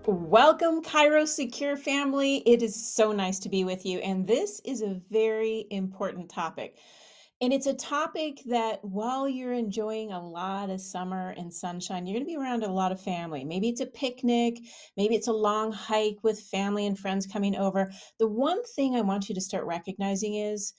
Welcome, Cairo Secure family. It is so nice to be with you. And this is a very important topic. And it's a topic that while you're enjoying a lot of summer and sunshine, you're going to be around a lot of family. Maybe it's a picnic, maybe it's a long hike with family and friends coming over. The one thing I want you to start recognizing is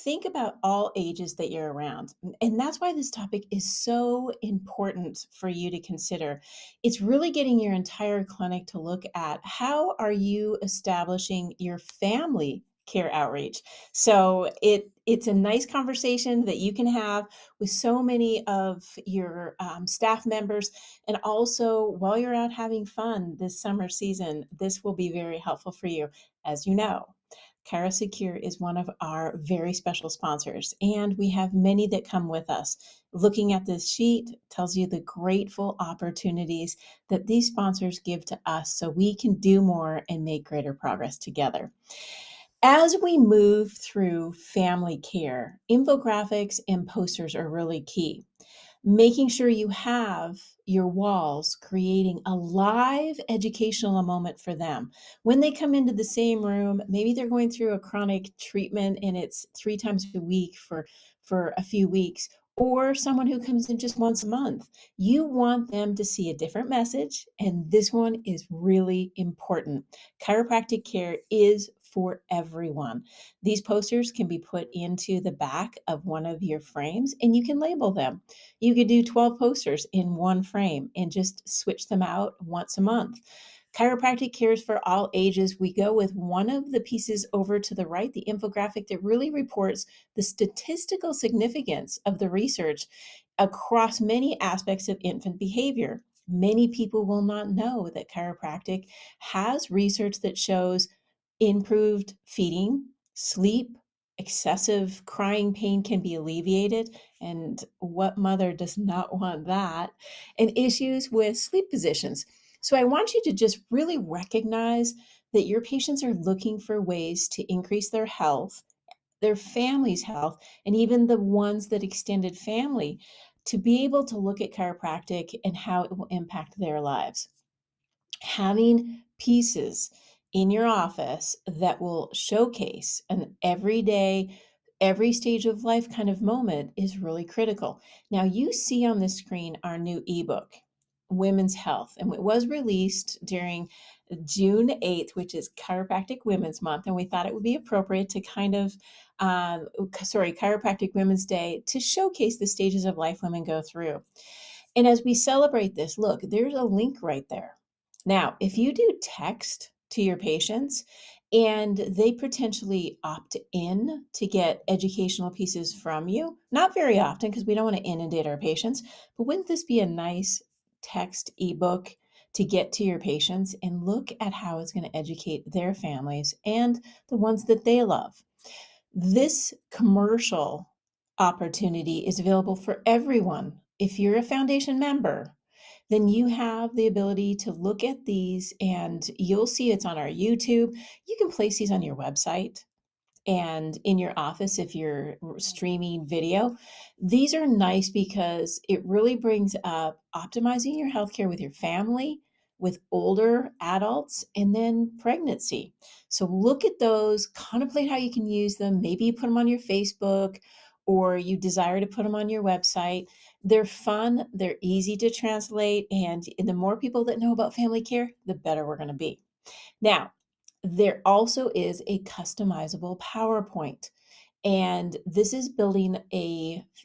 think about all ages that you're around. And that's why this topic is so important for you to consider. It's really getting your entire clinic to look at how are you establishing your family care outreach. So it's a nice conversation that you can have with so many of your staff members, and also while you're out having fun this summer season, this will be very helpful for you. As you know, Cara Secure is one of our very special sponsors, and we have many that come with us. Looking at this sheet tells you the grateful opportunities that these sponsors give to us so we can do more and make greater progress together. As we move through family care, infographics and posters are really key. Making sure you have your walls creating a live educational moment for them. When they come into the same room, maybe they're going through a chronic treatment and it's 3 times a week for a few weeks, or someone who comes in just once a month. You want them to see a different message, and this one is really important. Chiropractic care is for everyone. These posters can be put into the back of one of your frames and you can label them. You could do 12 posters in one frame and just switch them out once a month. Chiropractic cares for all ages. We go with one of the pieces over to the right, the infographic that really reports the statistical significance of the research across many aspects of infant behavior. Many people will not know that chiropractic has research that shows improved feeding, sleep, excessive crying pain can be alleviated. And what mother does not want that? And issues with sleep positions. So I want you to just really recognize that your patients are looking for ways to increase their health, their family's health, and even the ones that extended family to be able to look at chiropractic and how it will impact their lives. Having pieces in your office that will showcase an everyday, every stage of life kind of moment is really critical. Now, you see on the screen our new ebook, Women's Health, and it was released during June 8th, which is Chiropractic Women's Month. And we thought it would be appropriate to Chiropractic Women's Day to showcase the stages of life women go through. And as we celebrate this, look, there's a link right there. Now, if you do text to your patients and they potentially opt in to get educational pieces from you, not very often because we don't want to inundate our patients, but wouldn't this be a nice text ebook to get to your patients and look at how it's going to educate their families and the ones that they love? This commercial opportunity is available for everyone. If you're a foundation member, then you have the ability to look at these and you'll see it's on our YouTube. You can place these on your website and in your office if you're streaming video. These are nice because it really brings up optimizing your healthcare with your family, with older adults, and then pregnancy. So look at those, contemplate how you can use them. Maybe you put them on your Facebook or you desire to put them on your website. They're fun, they're easy to translate, and the more people that know about family care, the better we're going to be. Now, there also is a customizable PowerPoint, and this is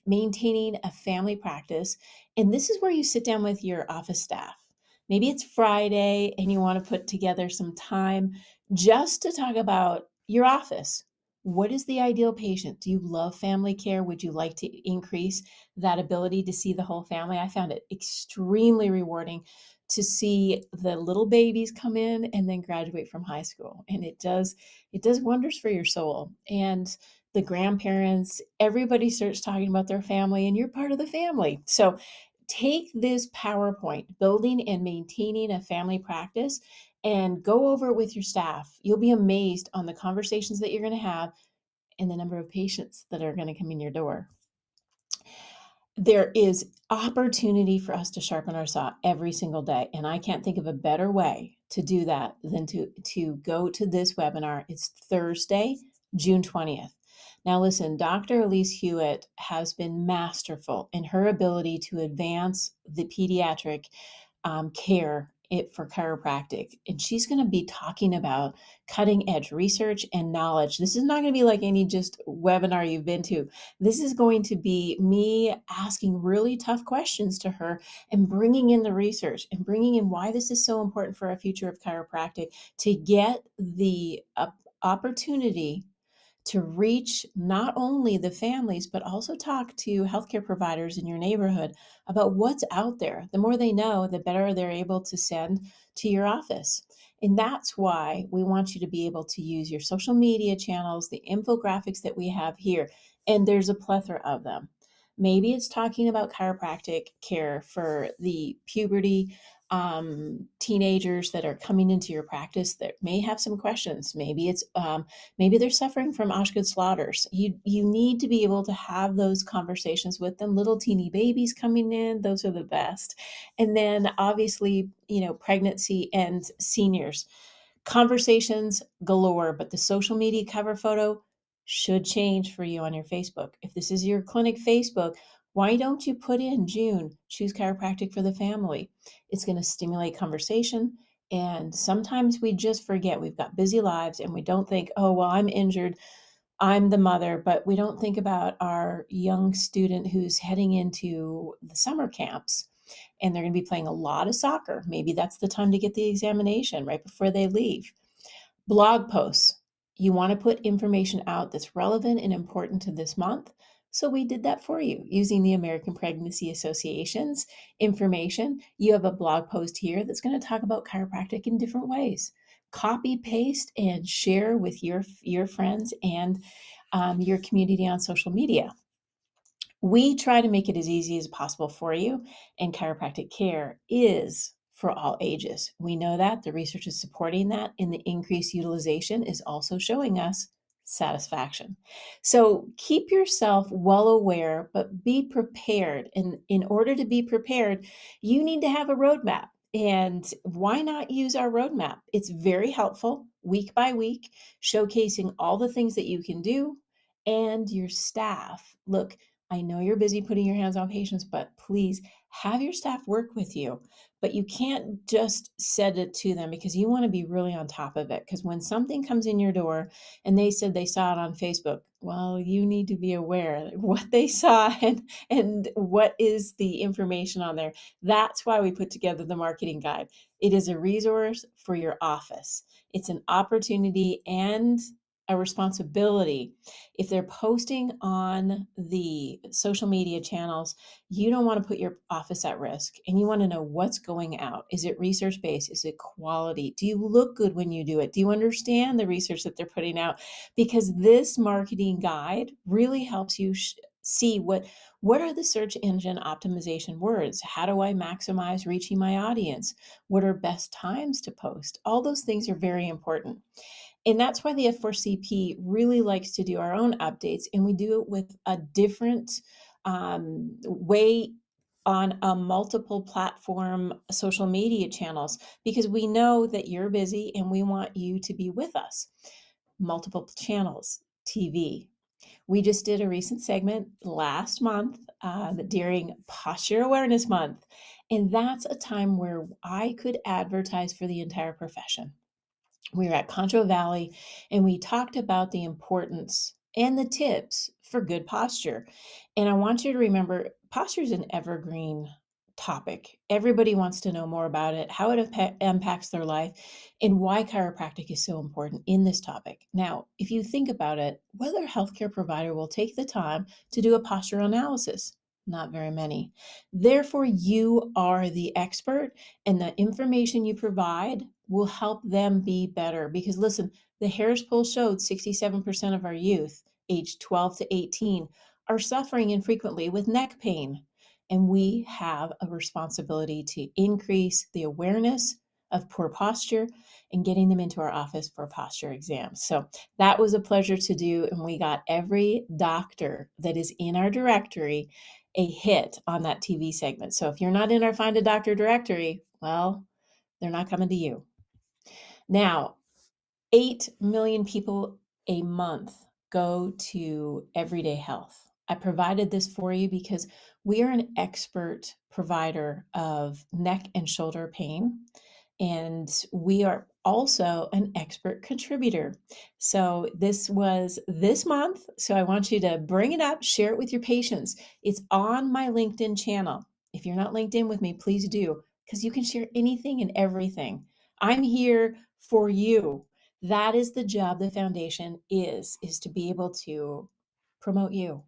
maintaining a family practice. And this is where you sit down with your office staff. Maybe it's Friday and you want to put together some time just to talk about your office. What is the ideal patient? Do you love family care? Would you like to increase that ability to see the whole family? I found it extremely rewarding to see the little babies come in and then graduate from high school. And it does wonders for your soul. And the grandparents, everybody starts talking about their family and you're part of the family. So take this PowerPoint, building and maintaining a family practice, and go over it with your staff. You'll be amazed on the conversations that you're going to have and the number of patients that are going to come in your door. There is opportunity for us to sharpen our saw every single day. And I can't think of a better way to do that than to go to this webinar. It's Thursday, June 20th. Now, listen, Dr. Elise Hewitt has been masterful in her ability to advance the pediatric care for chiropractic. And she's going to be talking about cutting edge research and knowledge. This is not going to be like any just webinar you've been to. This is going to be me asking really tough questions to her and bringing in the research and bringing in why this is so important for our future of chiropractic to get the opportunity to reach not only the families, but also talk to healthcare providers in your neighborhood about what's out there. The more they know, the better they're able to send to your office. And that's why we want you to be able to use your social media channels, the infographics that we have here, and there's a plethora of them. Maybe it's talking about chiropractic care for the puberty teenagers that are coming into your practice that may have some questions. Maybe it's maybe they're suffering from Osgood-Schlatters. You need to be able to have those conversations with them. Little teeny babies coming in, those are the best. And then obviously, pregnancy and seniors. Conversations galore, but the social media cover photo should change for you on your Facebook. If this is your clinic Facebook, why don't you put in June, choose chiropractic for the family? It's going to stimulate conversation. And sometimes we just forget we've got busy lives and we don't think, oh, well, I'm injured. I'm the mother, but we don't think about our young student who's heading into the summer camps and they're going to be playing a lot of soccer. Maybe that's the time to get the examination right before they leave. Blog posts. You want to put information out that's relevant and important to this month. So we did that for you using the American Pregnancy Association's information. You have a blog post here that's going to talk about chiropractic in different ways. Copy, paste, and share with your friends and your community on social media. We try to make it as easy as possible for you, and chiropractic care is for all ages. We know that the research is supporting that, and the increased utilization is also showing us satisfaction. So keep yourself well aware, but be prepared. And in order to be prepared, you need to have a roadmap. And why not use our roadmap? It's very helpful week by week, showcasing all the things that you can do and your staff. Look, I know you're busy putting your hands on patients, but please have your staff work with you. But you can't just send it to them because you want to be really on top of it. Because when something comes in your door and they said they saw it on Facebook, well, you need to be aware of what they saw and what is the information on there. That's why we put together the marketing guide. It is a resource for your office. It's an opportunity and a responsibility. If they're posting on the social media channels, you don't want to put your office at risk and you want to know what's going out. Is it research based? Is it quality? Do you look good when you do it? Do you understand the research that they're putting out? Because this marketing guide really helps you see what are the search engine optimization words? How do I maximize reaching my audience? What are best times to post? All those things are very important. And that's why the F4CP really likes to do our own updates, and we do it with a different way on a multiple platform social media channels because we know that you're busy and we want you to be with us. Multiple channels, TV. We just did a recent segment last month during Posture Awareness Month, and that's a time where I could advertise for the entire profession. We were at Concho Valley and we talked about the importance and the tips for good posture. And I want you to remember posture is an evergreen topic. Everybody wants to know more about it, how it impacts their life, and why chiropractic is so important in this topic. Now, if you think about it, whether healthcare provider will take the time to do a postural analysis? Not very many. Therefore, you are the expert, and the information you provide will help them be better. Because listen, the Harris poll showed 67% of our youth aged 12 to 18 are suffering infrequently with neck pain. And we have a responsibility to increase the awareness of poor posture and getting them into our office for posture exams. So that was a pleasure to do. And we got every doctor that is in our directory a hit on that TV segment. So if you're not in our Find a Doctor directory, well, they're not coming to you. Now, 8 million people a month go to Everyday Health. I provided this for you because we are an expert provider of neck and shoulder pain, and we are also an expert contributor. So this was this month. So I want you to bring it up, share it with your patients. It's on my LinkedIn channel. If you're not linked in with me, please do, because you can share anything and everything. I'm here for you. That is the job the foundation is to be able to promote you.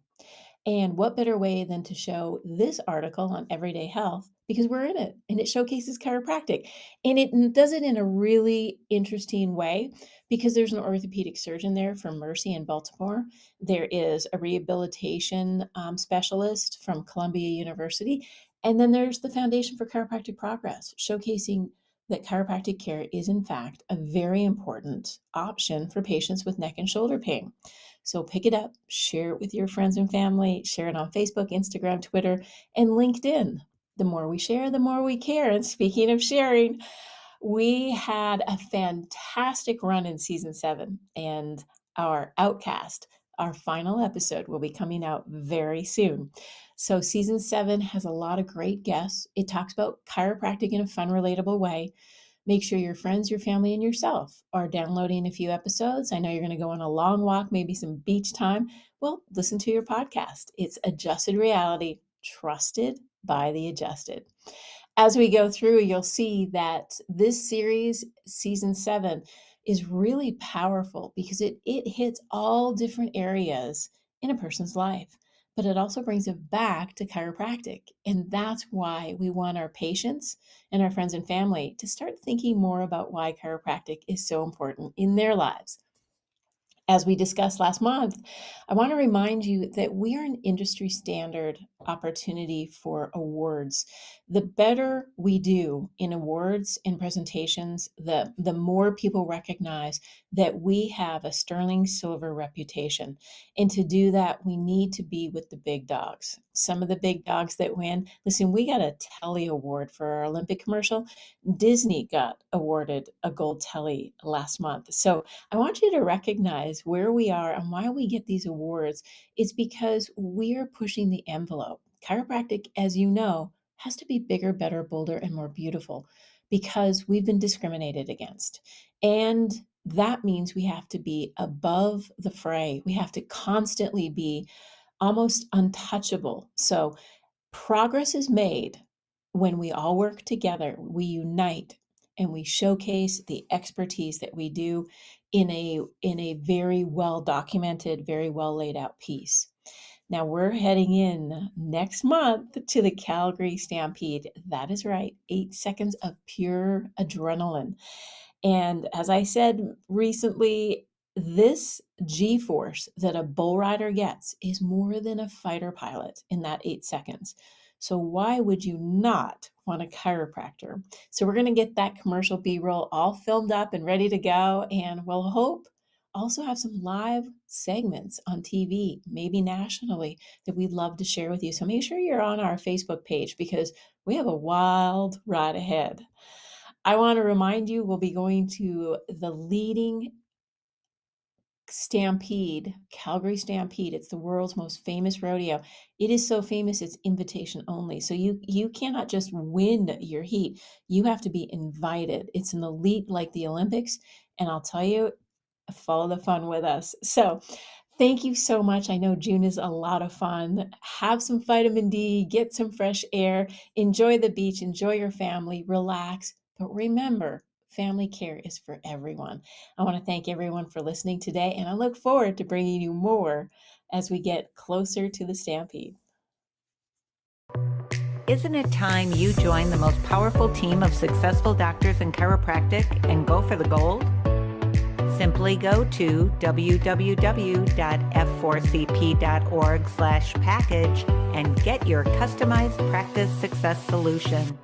And what better way than to show this article on Everyday Health, because we're in it and it showcases chiropractic. And it does it in a really interesting way because there's an orthopedic surgeon there from Mercy in Baltimore. There is a rehabilitation specialist from Columbia University. And then there's the Foundation for Chiropractic Progress, showcasing that chiropractic care is, in fact, a very important option for patients with neck and shoulder pain. So pick it up, share it with your friends and family, share it on Facebook, Instagram, Twitter, and LinkedIn. The more we share, the more we care. And speaking of sharing, we had a fantastic run in season 7, and our Outcast, our final episode, will be coming out very soon. So season 7 has a lot of great guests. It talks about chiropractic in a fun, relatable way. Make sure your friends, your family, and yourself are downloading a few episodes. I know you're going to go on a long walk, maybe some beach time. Well, listen to your podcast. It's Adjusted Reality, trusted by the adjusted. As we go through, you'll see that this series, season 7, is really powerful because it hits all different areas in a person's life, but it also brings it back to chiropractic. And that's why we want our patients and our friends and family to start thinking more about why chiropractic is so important in their lives. As we discussed last month, I want to remind you that we are an industry standard opportunity for awards. The better we do in awards and presentations, the more people recognize that we have a sterling silver reputation. And to do that, we need to be with the big dogs. Some of the big dogs that win, listen, we got a Telly Award for our Olympic commercial. Disney got awarded a gold Telly last month. So I want you to recognize where we are and why we get these awards. It's because we're pushing the envelope. Chiropractic, as you know, has to be bigger, better, bolder, and more beautiful because we've been discriminated against. And that means we have to be above the fray. We have to constantly be almost untouchable. So progress is made when we all work together, we unite, and we showcase the expertise that we do in a very well documented, very well laid out piece. Now we're heading in next month to the Calgary Stampede. That is right, 8 seconds of pure adrenaline. And as I said recently, this G force that a bull rider gets is more than a fighter pilot in that 8 seconds. So why would you not want a chiropractor? So we're going to get that commercial B-roll all filmed up and ready to go, and we'll hope also have some live segments on TV, maybe nationally, that we'd love to share with you. So make sure you're on our Facebook page because we have a wild ride ahead. I want to remind you, we'll be going to the leading Stampede, Calgary Stampede. It's the world's most famous rodeo. It is so famous, it's invitation only. So you cannot just win your heat. You have to be invited. It's an elite like the Olympics. And I'll tell you, follow the fun with us. So thank you so much. I know June is a lot of fun. Have some vitamin D, get some fresh air, enjoy the beach, enjoy your family, relax. But remember, family care is for everyone. I want to thank everyone for listening today, and I look forward to bringing you more as we get closer to the Stampede. Isn't it time you join the most powerful team of successful doctors in chiropractic and go for the gold? Simply go to www.f4cp.org/package and get your customized practice success solution.